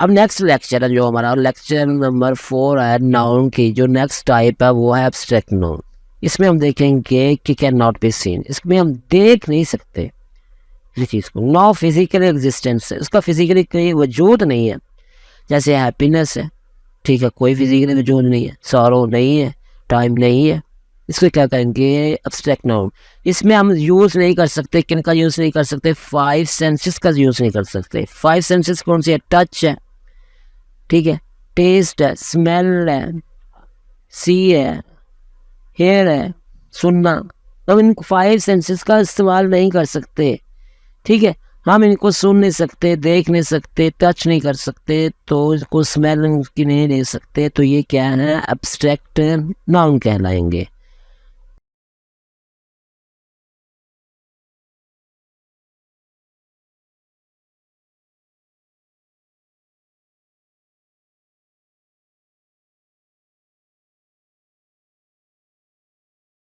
अब next lecture है जो हमारा लेक्चर नंबर 4 है नाउन की, जो नेक्स्ट टाइप है वो है एब्स्ट्रैक्ट नाउन। इसमें हम देखेंगे कि कैन नॉट बी सीन, इसमें हम देख नहीं सकते किसी चीज़ को, नो फिजिकल एग्जिस्टेंस है, उसका फिजिकली कोई वजूद नहीं है। जैसे हैप्पीनेस है, ठीक है, कोई फिजिकली वजूद नहीं है, सॉरो नहीं है, टाइम नहीं है, इसको क्या कहेंगे एब्स्ट्रैक्ट नाउन। इसमें हम यूज़ नहीं कर सकते, किन का यूज़ नहीं कर सकते, 5 सेंसेस का यूज़ नहीं कर सकते। 5 सेंसेस कौन सी है, टच है, ठीक है, टेस्ट है, स्मेल है, सी है, हेयर है, सुनना। हम इन 5 सेंसेस का इस्तेमाल नहीं कर सकते, ठीक है। हम इनको सुन नहीं सकते, देख नहीं सकते, टच नहीं कर सकते, तो इसको स्मेल की नहीं ले सकते, तो ये क्या है एब्स्ट्रैक्ट नाउन कहलाएंगे।